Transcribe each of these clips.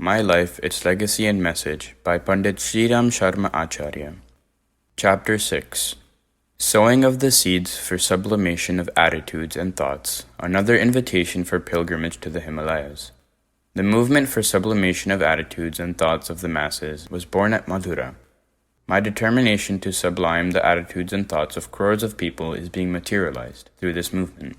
My Life, Its Legacy and Message by Pandit Sriram Sharma Acharya. Chapter 6 Sowing of the Seeds for Sublimation of Attitudes and Thoughts, Another Invitation for Pilgrimage to the Himalayas. The movement for sublimation of attitudes and thoughts of the masses was born at Mathura. My determination to sublime the attitudes and thoughts of crores of people is being materialized through this movement.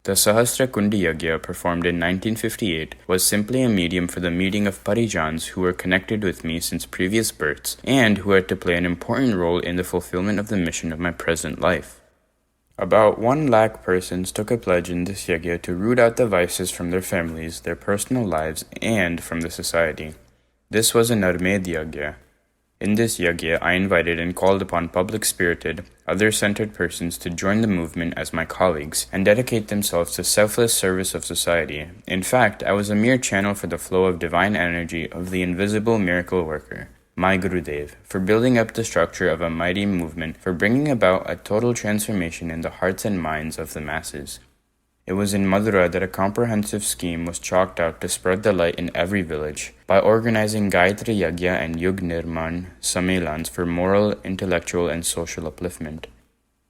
The Sahasra Kundi Yagya, performed in 1958, was simply a medium for the meeting of parijans who were connected with me since previous births and who had to play an important role in the fulfillment of the mission of my present life. About 1 lakh persons took a pledge in this yagya to root out the vices from their families, their personal lives, and from the society. This was a Narmed Yagya. In this yagya, I invited and called upon public-spirited, other-centered persons to join the movement as my colleagues and dedicate themselves to selfless service of society. In fact, I was a mere channel for the flow of divine energy of the invisible miracle worker, my Gurudev, for building up the structure of a mighty movement, for bringing about a total transformation in the hearts and minds of the masses. It was in Mathura that a comprehensive scheme was chalked out to spread the light in every village, by organizing Gayatri Yagya and Yug Nirman Sammelans for moral, intellectual, and social upliftment.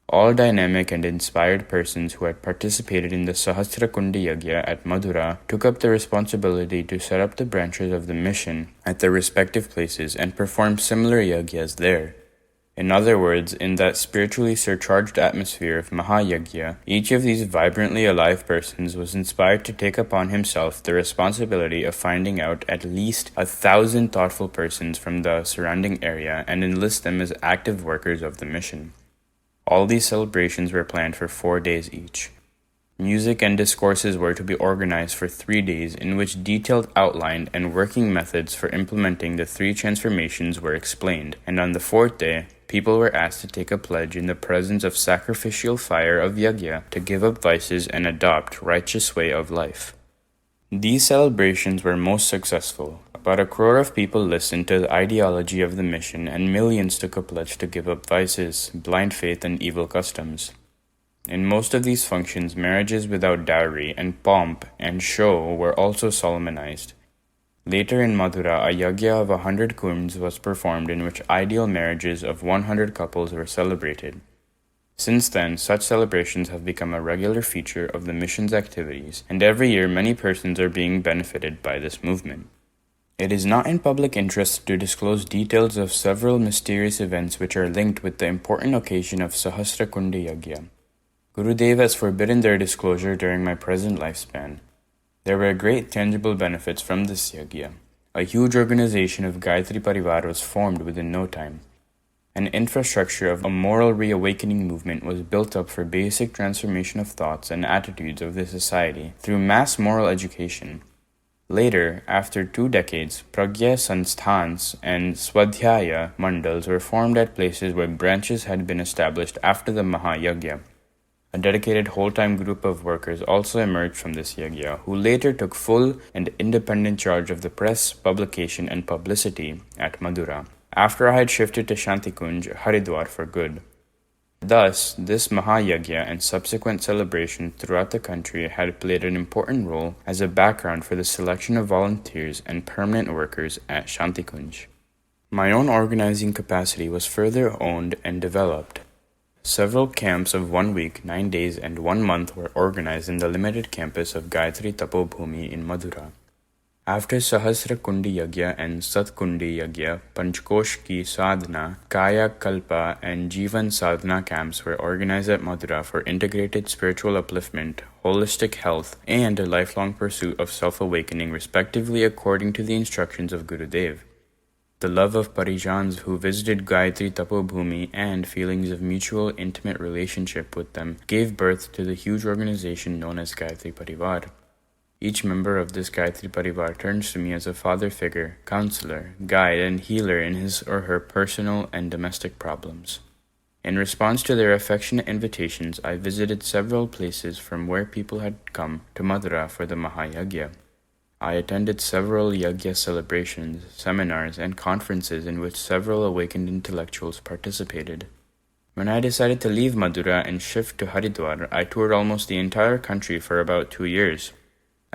All dynamic and inspired persons who had participated in the Sahasra Kundi Yagya at Mathura took up the responsibility to set up the branches of the mission at their respective places and perform similar yagyas there. In other words, in that spiritually surcharged atmosphere of Mahayagya, each of these vibrantly alive persons was inspired to take upon himself the responsibility of finding out at least 1,000 thoughtful persons from the surrounding area and enlist them as active workers of the mission. All these celebrations were planned for 4 days each. Music and discourses were to be organized for 3 days, in which detailed outline and working methods for implementing the 3 transformations were explained, and on the 4th day, people were asked to take a pledge in the presence of sacrificial fire of yagya to give up vices and adopt righteous way of life. These celebrations were most successful. About 1 crore of people listened to the ideology of the mission, and millions took a pledge to give up vices, blind faith, and evil customs. In most of these functions, marriages without dowry and pomp and show were also solemnized. Later in Mathura, a yagya of 100 kunds was performed in which ideal marriages of 100 couples were celebrated. Since then, such celebrations have become a regular feature of the mission's activities, and every year many persons are being benefited by this movement. It is not in public interest to disclose details of several mysterious events which are linked with the important occasion of Sahasra Kundi Yagya. Gurudev has forbidden their disclosure during my present lifespan. There were great tangible benefits from this yagya. A huge organization of Gayatri Parivar was formed within no time. An infrastructure of a moral reawakening movement was built up for basic transformation of thoughts and attitudes of the society through mass moral education. Later, after 2 decades, Pragya Sansthans and Swadhyaya Mandals were formed at places where branches had been established after the Mahayagya. A dedicated whole-time group of workers also emerged from this yagya, who later took full and independent charge of the press, publication, and publicity at Mathura, after I had shifted to Shantikunj, Haridwar for good. Thus, this Mahayagya and subsequent celebration throughout the country had played an important role as a background for the selection of volunteers and permanent workers at Shantikunj. My own organizing capacity was further honed and developed. Several camps of 1 week, 9 days, and 1 month were organized in the limited campus of Gayatri Tapobhumi in Mathura. After Sahasra Kundi Yagya and Sat Kundi Yagya, Panchkosh Ki Sadhana, Kaya Kalpa, and Jivan Sadhana camps were organized at Mathura for integrated spiritual upliftment, holistic health, and a lifelong pursuit of self-awakening respectively according to the instructions of Gurudev. The love of parijans who visited Gayatri Tapobhumi and feelings of mutual intimate relationship with them gave birth to the huge organization known as Gayatri Parivar. Each member of this Gayatri Parivar turns to me as a father figure, counselor, guide, and healer in his or her personal and domestic problems. In response to their affectionate invitations, I visited several places from where people had come to Mathura for the Mahayagya. I attended several yagya celebrations, seminars, and conferences in which several awakened intellectuals participated. When I decided to leave Mathura and shift to Haridwar, I toured almost the entire country for about 2 years.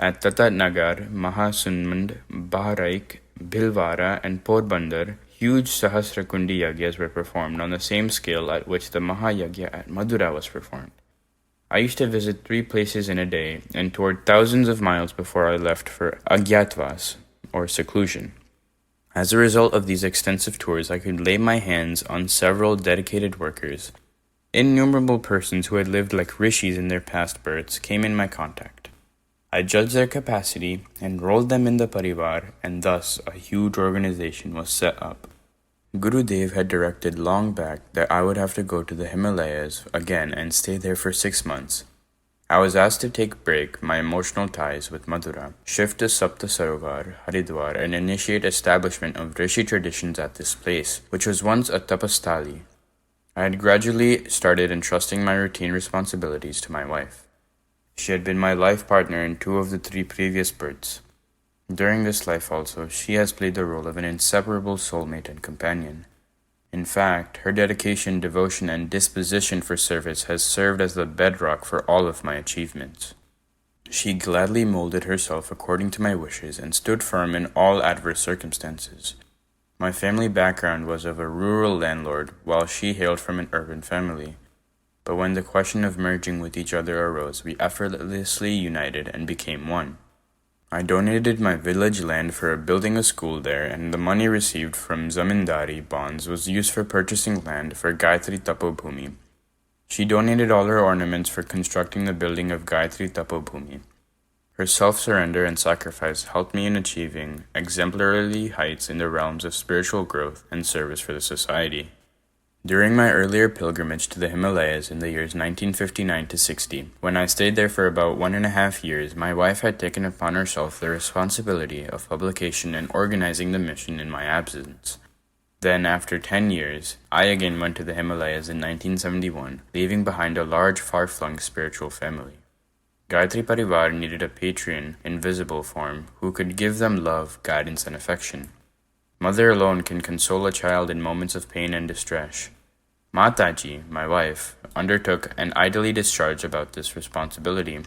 At Tatatnagar, Mahasunmand, Baharaik, Bhilwara, and Porbandar, huge Sahasrakundi yagyas were performed on the same scale at which the Mahayagya at Madura was performed. I used to visit 3 places in a day and toured thousands of miles before I left for Agyatvas, or seclusion. As a result of these extensive tours, I could lay my hands on several dedicated workers. Innumerable persons who had lived like rishis in their past births came in my contact. I judged their capacity, enrolled them in the Parivar, and thus a huge organization was set up. Gurudev had directed long back that I would have to go to the Himalayas again and stay there for 6 months. I was asked to break my emotional ties with Madura, shift to Sapta Sarovar, Haridwar, and initiate establishment of Rishi traditions at this place, which was once a tapastali. I had gradually started entrusting my routine responsibilities to my wife. She had been my life partner in 2 of the 3 previous births. During this life also, she has played the role of an inseparable soulmate and companion. In fact, her dedication, devotion, and disposition for service has served as the bedrock for all of my achievements. She gladly molded herself according to my wishes and stood firm in all adverse circumstances. My family background was of a rural landlord, while she hailed from an urban family. But when the question of merging with each other arose, we effortlessly united and became one. I donated my village land for building a school there, and the money received from zamindari bonds was used for purchasing land for Gayatri Tapobhumi. She donated all her ornaments for constructing the building of Gayatri Tapobhumi. Her self-surrender and sacrifice helped me in achieving exemplary heights in the realms of spiritual growth and service for the society. During my earlier pilgrimage to the Himalayas in the years 1959 to 60, when I stayed there for about 1.5 years, my wife had taken upon herself the responsibility of publication and organizing the mission in my absence. Then, after 10 years, I again went to the Himalayas in 1971, leaving behind a large, far-flung spiritual family. Gayatri Parivar needed a patron in visible form who could give them love, guidance, and affection. Mother alone can console a child in moments of pain and distress. Mataji, my wife, undertook and idly discharged about this responsibility.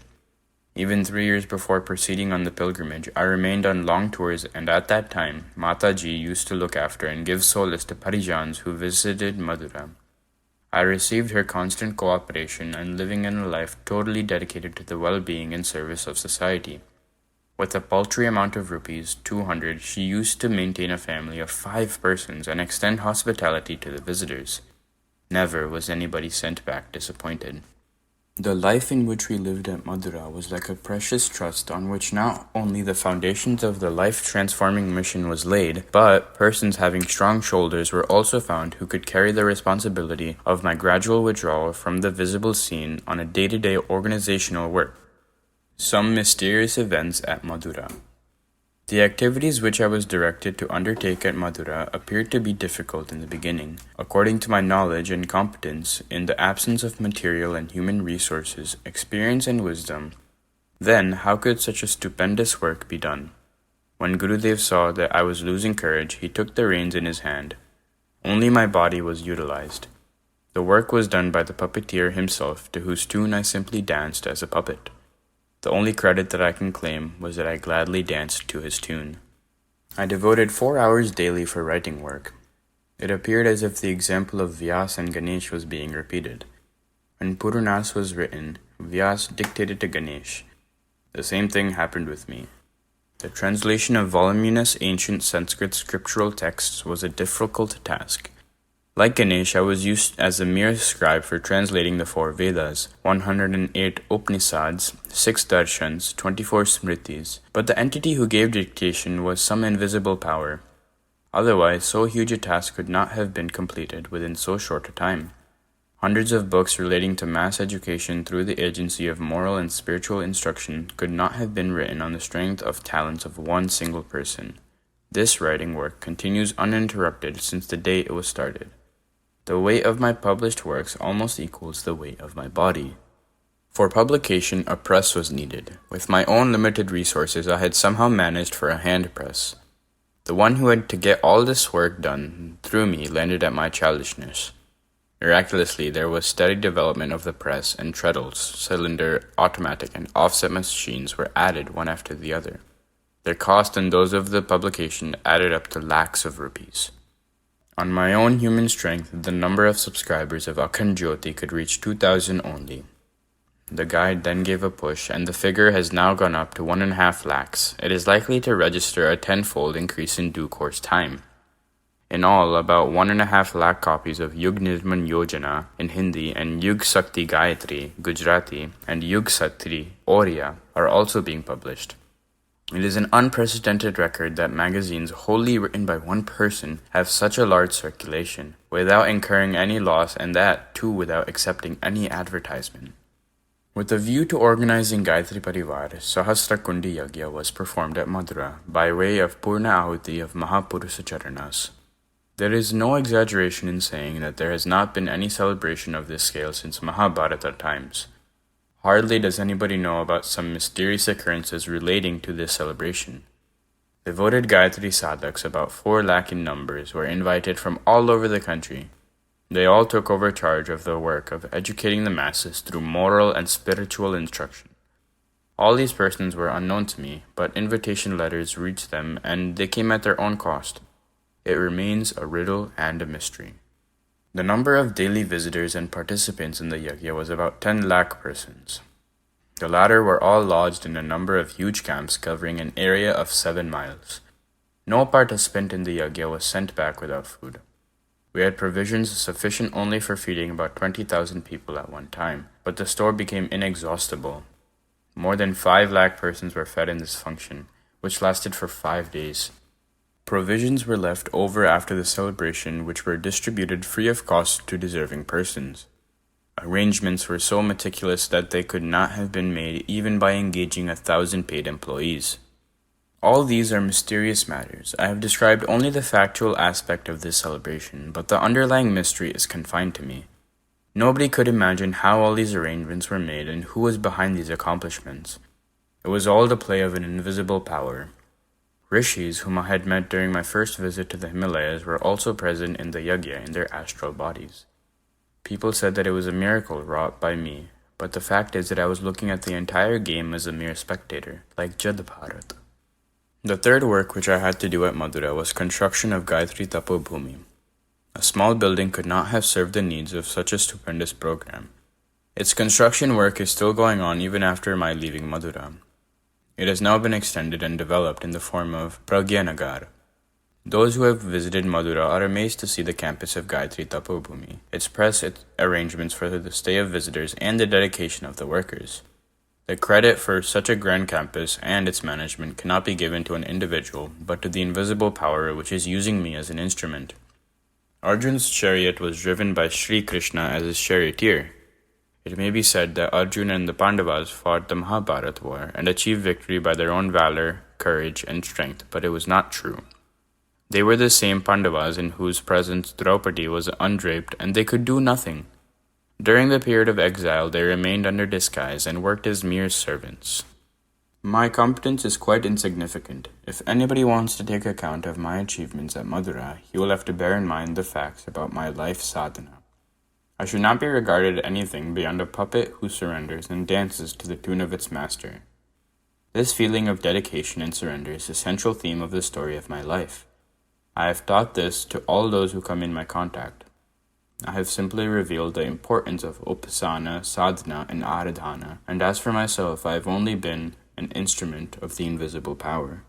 Even 3 years before proceeding on the pilgrimage, I remained on long tours, and at that time, Mataji used to look after and give solace to Parijans who visited Madura. I received her constant cooperation and living in a life totally dedicated to the well-being and service of society. With a paltry amount of rupees, 200, she used to maintain a family of 5 persons and extend hospitality to the visitors. Never was anybody sent back disappointed. The life in which we lived at Madura was like a precious trust on which not only the foundations of the life-transforming mission was laid, but persons having strong shoulders were also found who could carry the responsibility of my gradual withdrawal from the visible scene on a day-to-day organizational work. Some mysterious events at Madura. The activities which I was directed to undertake at Madura appeared to be difficult in the beginning. According to my knowledge and competence, in the absence of material and human resources, experience and wisdom, then how could such a stupendous work be done? When Gurudev saw that I was losing courage, he took the reins in his hand. Only my body was utilized. The work was done by the puppeteer himself, to whose tune I simply danced as a puppet. The only credit that I can claim was that I gladly danced to his tune. I devoted 4 hours daily for writing work. It appeared as if the example of Vyas and Ganesh was being repeated. When Puranas was written, Vyas dictated to Ganesh. The same thing happened with me. The translation of voluminous ancient Sanskrit scriptural texts was a difficult task. Like Ganesh, I was used as a mere scribe for translating the 4 Vedas, 108 Upanishads, 6 Darshans, 24 Smritis, but the entity who gave dictation was some invisible power. Otherwise, so huge a task could not have been completed within so short a time. Hundreds of books relating to mass education through the agency of moral and spiritual instruction could not have been written on the strength of talents of one single person. This writing work continues uninterrupted since the day it was started. The weight of my published works almost equals the weight of my body. For publication, a press was needed. With my own limited resources, I had somehow managed for a hand press. The one who had to get all this work done through me landed at my childishness. Miraculously, there was steady development of the press, and treadles, cylinder, automatic, and offset machines were added one after the other. Their cost and those of the publication added up to lakhs of rupees. On my own human strength, the number of subscribers of Akhand Jyoti could reach 2,000 only. The guide then gave a push, and the figure has now gone up to 1.5 lakhs. It is likely to register a tenfold increase in due course time. In all, about 1.5 lakh copies of Yug Nirman Yojana in Hindi and Yug Sakti Gayatri, Gujarati, and Yug Satri, Oriya are also being published. It is an unprecedented record that magazines wholly written by one person have such a large circulation, without incurring any loss, and that, too, without accepting any advertisement. With a view to organizing Gayatri Parivar, Sahasra Kundi Yagya was performed at Madura by way of Purna Ahuti of Mahapurusha Charanas. There is no exaggeration in saying that there has not been any celebration of this scale since Mahabharata times. Hardly does anybody know about some mysterious occurrences relating to this celebration. Devoted Gayatri Sadhaks, about 4 lakh in numbers, were invited from all over the country. They all took over charge of the work of educating the masses through moral and spiritual instruction. All these persons were unknown to me, but invitation letters reached them, and they came at their own cost. It remains a riddle and a mystery. The number of daily visitors and participants in the yagya was about 10 lakh persons. The latter were all lodged in a number of huge camps covering an area of 7 miles. No participant in the yagya was sent back without food. We had provisions sufficient only for feeding about 20,000 people at one time, but the store became inexhaustible. More than 5 lakh persons were fed in this function, which lasted for 5 days. Provisions were left over after the celebration, which were distributed free of cost to deserving persons. Arrangements were so meticulous that they could not have been made even by engaging 1,000 paid employees. All these are mysterious matters. I have described only the factual aspect of this celebration, but the underlying mystery is confined to me. Nobody could imagine how all these arrangements were made and who was behind these accomplishments. It was all the play of an invisible power. Rishis, whom I had met during my first visit to the Himalayas, were also present in the yagya in their astral bodies. People said that it was a miracle wrought by me, but the fact is that I was looking at the entire game as a mere spectator, like Jad Bharat. The third work which I had to do at Madura was construction of Gayatri Tapo Bhumi. A small building could not have served the needs of such a stupendous program. Its construction work is still going on even after my leaving Madura. It has now been extended and developed in the form of Pragyanagar. Those who have visited Madura are amazed to see the campus of Gayatri Tapo Bhumi, its press, its arrangements for the stay of visitors, and the dedication of the workers. The credit for such a grand campus and its management cannot be given to an individual, but to the invisible power which is using me as an instrument. Arjun's chariot was driven by Sri Krishna as his charioteer. It may be said that Arjun and the Pandavas fought the Mahabharata war and achieved victory by their own valor, courage, and strength, but it was not true. They were the same Pandavas in whose presence Draupadi was undraped, and they could do nothing. During the period of exile, they remained under disguise and worked as mere servants. My competence is quite insignificant. If anybody wants to take account of my achievements at Madura, he will have to bear in mind the facts about my life sadhana. I should not be regarded anything beyond a puppet who surrenders and dances to the tune of its master. This feeling of dedication and surrender is the central theme of the story of my life. I have taught this to all those who come in my contact. I have simply revealed the importance of upasana, sadhana, and aradhana, and as for myself, I have only been an instrument of the invisible power.